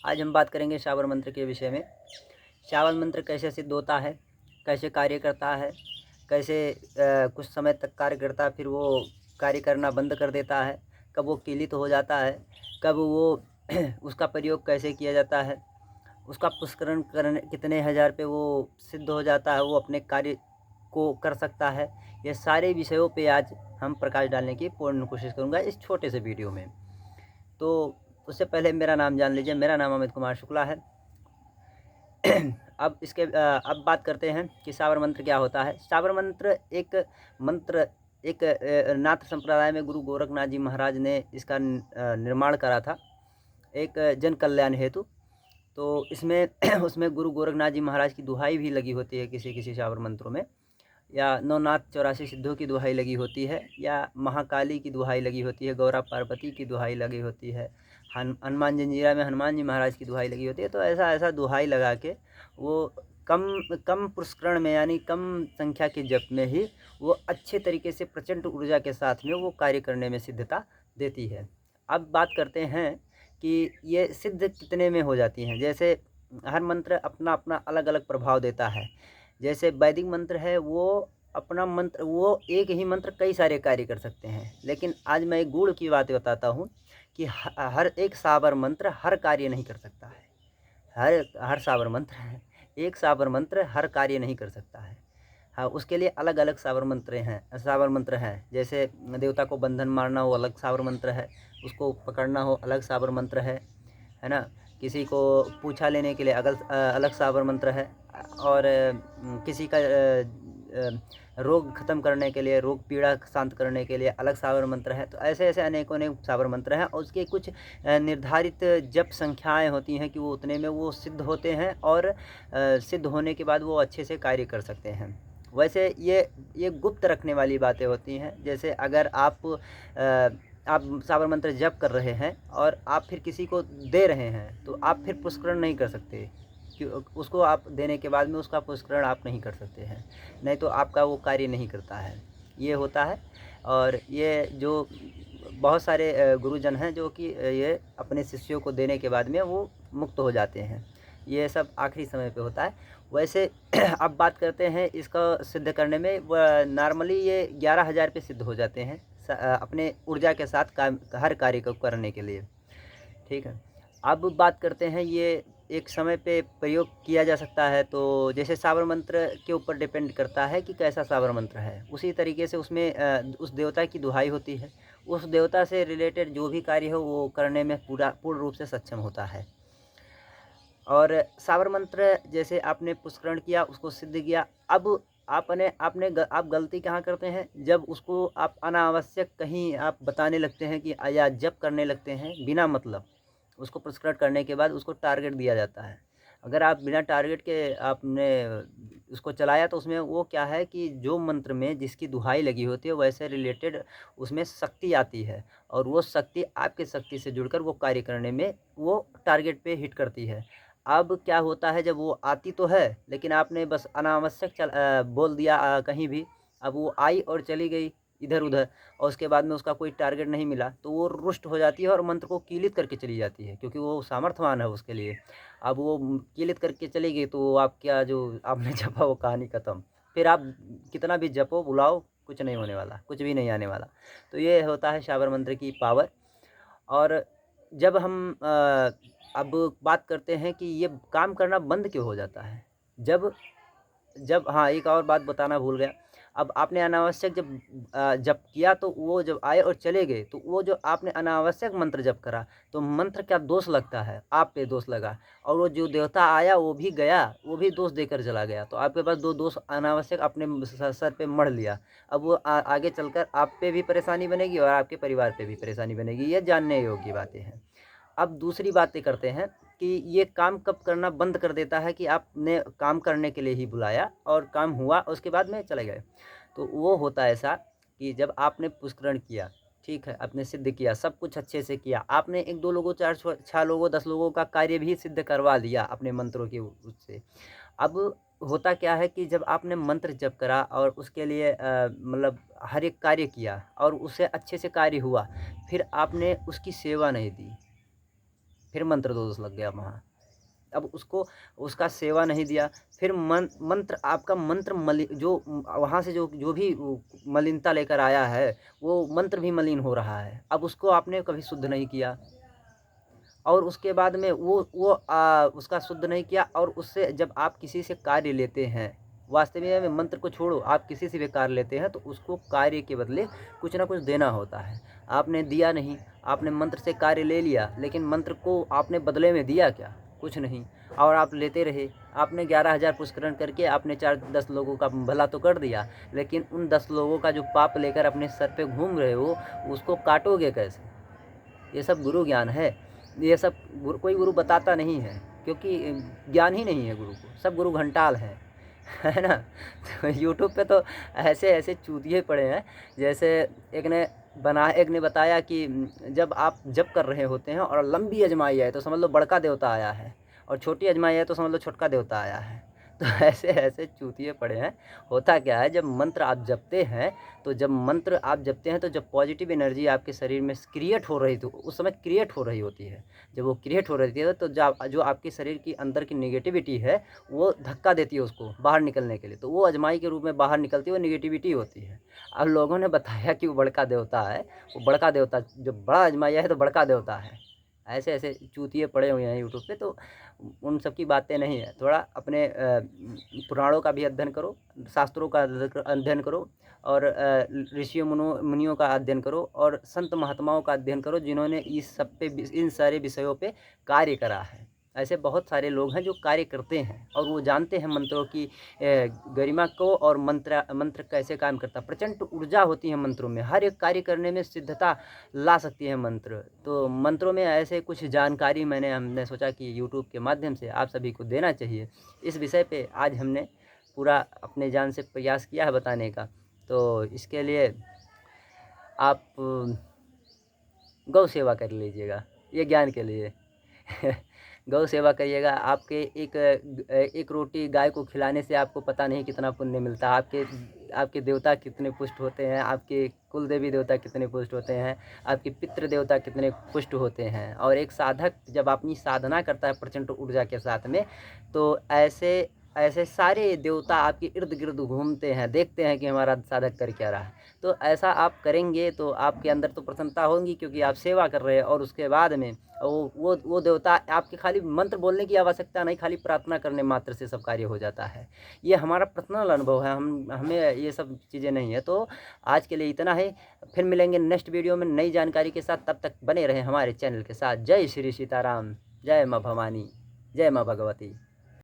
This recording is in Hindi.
आज हम बात करेंगे शाबर मंत्र के विषय में। शाबर मंत्र कैसे सिद्ध होता है, कैसे कार्य करता है, कैसे कुछ समय तक कार्य करता है, फिर वो कार्य करना बंद कर देता है, कब वो किलित हो जाता है, कब वो उसका प्रयोग कैसे किया जाता है, उसका पुष्करण करने कितने हज़ार पे वो सिद्ध हो जाता है, वो अपने कार्य को कर सकता है। ये सारे विषयों पे आज हम प्रकाश डालने की पूर्ण कोशिश करूँगा इस छोटे से वीडियो में। तो उससे पहले मेरा नाम जान लीजिए। मेरा नाम अमित कुमार शुक्ला है। अब बात करते हैं कि शाबर मंत्र क्या होता है। शाबर मंत्र एक नाथ संप्रदाय में गुरु गोरखनाथ जी महाराज ने इसका निर्माण करा था, एक जन कल्याण हेतु। तो इसमें उसमें गुरु गोरखनाथ जी महाराज की दुहाई भी लगी होती है किसी किसी शाबर मंत्रों में, या नवनाथ 84 सिद्धों की दुहाई लगी होती है, या महाकाली की दुहाई लगी होती है, गौरा पार्वती की दुहाई लगी होती है, हनुमान जंजीरा में हनुमान जी महाराज की दुहाई लगी होती है। तो ऐसा दुहाई लगा के वो कम कम पुष्करण में, यानी कम संख्या के जप में ही वो अच्छे तरीके से प्रचंड ऊर्जा के साथ में वो कार्य करने में सिद्धता देती है। अब बात करते हैं कि ये सिद्ध कितने में हो जाती हैं। जैसे हर मंत्र अपना अपना अलग अलग प्रभाव देता है। जैसे वैदिक मंत्र है, वो अपना मंत्र, वो एक ही मंत्र कई सारे कार्य कर सकते हैं। लेकिन आज मैं एक गूढ़ की बात बताता हूँ कि हर एक शाबर मंत्र हर कार्य नहीं कर सकता है। हर शाबर मंत्र है, एक शाबर मंत्र हर कार्य नहीं कर सकता है। हाँ, उसके लिए अलग अलग शाबर मंत्र हैं। जैसे देवता को बंधन मारना हो, अलग शाबर मंत्र है। उसको पकड़ना हो, अलग शाबर मंत्र है ना। किसी को पूछा लेने के लिए अलग शाबर मंत्र है। और किसी का रोग ख़त्म करने के लिए, रोग पीड़ा शांत करने के लिए अलग शाबर मंत्र है। तो ऐसे ऐसे अनेकों अनेक शाबर मंत्र हैं, और उसके कुछ निर्धारित जप संख्याएं होती हैं कि वो उतने में वो सिद्ध होते हैं, और सिद्ध होने के बाद वो अच्छे से कार्य कर सकते हैं। वैसे ये गुप्त रखने वाली बातें होती हैं। जैसे अगर आप शाबर मंत्र जप कर रहे हैं और आप फिर किसी को दे रहे हैं, तो आप फिर पुष्करण नहीं कर सकते। उसको आप देने के बाद में उसका पुष्करण आप नहीं कर सकते हैं, नहीं तो आपका वो कार्य नहीं करता है। ये होता है। और ये जो बहुत सारे गुरुजन हैं जो कि ये अपने शिष्यों को देने के बाद में वो मुक्त हो जाते हैं। ये सब आखिरी समय पे होता है। वैसे अब बात करते हैं इसका सिद्ध करने में। नॉर्मली ये 11,000 पे सिद्ध हो जाते हैं अपने ऊर्जा के साथ काम, हर कार्य को करने के लिए। ठीक है। अब बात करते हैं ये एक समय पे प्रयोग किया जा सकता है। तो जैसे शाबर मंत्र के ऊपर डिपेंड करता है कि कैसा शाबर मंत्र है। उसी तरीके से उसमें उस देवता की दुहाई होती है। उस देवता से रिलेटेड जो भी कार्य हो वो करने में पूर्ण रूप से सक्षम होता है। और शाबर मंत्र जैसे आपने पुष्करण किया, उसको सिद्ध किया। अब आप गलती कहाँ करते हैं, जब उसको आप अनावश्यक कहीं आप बताने लगते हैं कि या जप करने लगते हैं बिना मतलब। उसको पुष्करण करने के बाद उसको टारगेट दिया जाता है। अगर आप बिना टारगेट के आपने उसको चलाया, तो उसमें वो क्या है कि जो मंत्र में जिसकी दुहाई लगी होती है वैसे रिलेटेड उसमें शक्ति आती है, और वो शक्ति आपकी शक्ति से जुड़कर वो कार्य करने में वो टारगेट पे हिट करती है। अब क्या होता है, जब वो आती तो है लेकिन आपने बस अनावश्यक बोल दिया कहीं भी। अब वो आई और चली गई इधर उधर, और उसके बाद में उसका कोई टारगेट नहीं मिला, तो वो रुष्ट हो जाती है और मंत्र को कीलित करके चली जाती है, क्योंकि वो सामर्थ्यवान है उसके लिए। अब वो कीलित करके चली गई, तो आप क्या जो आपने जपा वो कहानी ख़त्म। फिर आप कितना भी जपो बुलाओ, कुछ नहीं होने वाला, कुछ भी नहीं आने वाला। तो ये होता है शाबर मंत्र की पावर। और जब हम अब बात करते हैं कि ये काम करना बंद क्यों हो जाता है। जब जब हाँ, एक और बात बताना भूल गया। अब आपने अनावश्यक जप किया, तो वो जब आए और चले गए, तो वो जो आपने अनावश्यक मंत्र जप करा, तो मंत्र क्या दोष लगता है, आप पे दोष लगा। और वो जो देवता आया वो भी गया, वो भी दोष देकर चला गया। तो आपके पास 2 दोष अनावश्यक अपने सर पे मढ़ लिया। अब वो आगे चलकर आप पे भी परेशानी बनेगी और आपके परिवार पे भी परेशानी बनेगी। ये जानने योग्य बातें हैं। अब दूसरी बातें करते हैं कि ये काम कब करना बंद कर देता है, कि आपने काम करने के लिए ही बुलाया और काम हुआ, उसके बाद में चले गए। तो वो होता है ऐसा कि जब आपने पुष्करण किया, ठीक है, आपने सिद्ध किया, सब कुछ अच्छे से किया, आपने 1-2 लोगों, 4-6 लोगों, 10 लोगों का कार्य भी सिद्ध करवा दिया अपने मंत्रों की उससे। अब होता क्या है कि जब आपने मंत्र जप करा और उसके लिए मतलब हर एक कार्य किया और उससे अच्छे से कार्य हुआ, फिर आपने उसकी सेवा नहीं दी, फिर मंत्र दोष लग गया वहाँ। अब उसको उसका सेवा नहीं दिया, फिर मंत्र आपका मंत्र जो वहाँ से जो भी मलिनता लेकर आया है, वो मंत्र भी मलिन हो रहा है। अब उसको आपने कभी शुद्ध नहीं किया, और उसके बाद में वो उसका शुद्ध नहीं किया, और उससे जब आप किसी से कार्य लेते हैं, वास्तविक में मंत्र को छोड़ो, आप किसी से भी कार्य लेते हैं तो उसको कार्य के बदले कुछ ना कुछ देना होता है। आपने दिया नहीं, आपने मंत्र से कार्य ले लिया, लेकिन मंत्र को आपने बदले में दिया क्या? कुछ नहीं। और आप लेते रहे। आपने 11,000 पुष्करण करके आपने 4-10 लोगों का भला तो कर दिया, लेकिन उन 10 लोगों का जो पाप लेकर अपने सर पे घूम रहे हो, उसको काटोगे कैसे? ये सब गुरु ज्ञान है। ये सब कोई गुरु बताता नहीं है, क्योंकि ज्ञान ही नहीं है गुरु को। सब गुरु घंटाल हैं, है ना। तो यूट्यूब पे तो ऐसे ऐसे चूतिए पड़े हैं। जैसे एक ने बताया कि जब आप जप कर रहे होते हैं और लंबी अजमाई है तो समझ लो बड़का देवता आया है, और छोटी अजमाई है तो समझ लो छोटका देवता आया है। तो ऐसे ऐसे चूतिए पड़े हैं। होता क्या है, जब मंत्र आप जपते हैं तो जब पॉजिटिव एनर्जी आपके शरीर में क्रिएट हो रही, तो उस समय क्रिएट हो रही होती है। जब वो क्रिएट हो रही है तो जो आपके शरीर की अंदर की नेगेटिविटी है, वो धक्का देती है उसको बाहर निकलने के लिए, तो वो अजमाई के रूप में बाहर निकलती है, वो नेगेटिविटी होती है। अब लोगों ने बताया कि वो बड़का देवता है, वो बड़का देवता जो बड़ा अजमाया है तो बड़का देवता है। ऐसे ऐसे चूतिए पड़े हुए हैं यूट्यूब पे, तो उन सब की बातें नहीं है। थोड़ा अपने पुराणों का भी अध्ययन करो, शास्त्रों का अध्ययन करो, और ऋषियों मुनियों का अध्ययन करो, और संत महात्माओं का अध्ययन करो, जिन्होंने इन सारे विषयों पे कार्य करा है। ऐसे बहुत सारे लोग हैं जो कार्य करते हैं, और वो जानते हैं मंत्रों की गरिमा को, और मंत्र कैसे काम करता है। प्रचंड ऊर्जा होती है मंत्रों में, हर एक कार्य करने में सिद्धता ला सकती है मंत्र। तो मंत्रों में ऐसे कुछ जानकारी हमने सोचा कि यूट्यूब के माध्यम से आप सभी को देना चाहिए। इस विषय पे आज हमने पूरा अपने जान से प्रयास किया है बताने का। तो इसके लिए आप गौ सेवा कर लीजिएगा, ये ज्ञान के लिए। गौ सेवा करिएगा। आपके एक रोटी गाय को खिलाने से आपको पता नहीं कितना पुण्य मिलता है। आपके देवता कितने पुष्ट होते हैं, आपके कुल देवी देवता कितने पुष्ट होते हैं, आपके पितृ देवता कितने पुष्ट होते हैं। और एक साधक जब अपनी साधना करता है प्रचंड ऊर्जा के साथ में, तो ऐसे सारे देवता आपके इर्द गिर्द घूमते हैं, देखते हैं कि हमारा साधक कर क्या रहा है। तो ऐसा आप करेंगे तो आपके अंदर तो प्रसन्नता होगी, क्योंकि आप सेवा कर रहे हैं। और उसके बाद में वो देवता आपके खाली मंत्र बोलने की आवश्यकता नहीं, खाली प्रार्थना करने मात्र से सब कार्य हो जाता है। ये हमारा पर्सनल अनुभव है, हमें ये सब चीज़ें नहीं है। तो आज के लिए इतना है, फिर मिलेंगे नेक्स्ट वीडियो में नई जानकारी के साथ। तब तक बने रहें हमारे चैनल के साथ। जय श्री सीताराम, जय माँ भवानी, जय माँ भगवती।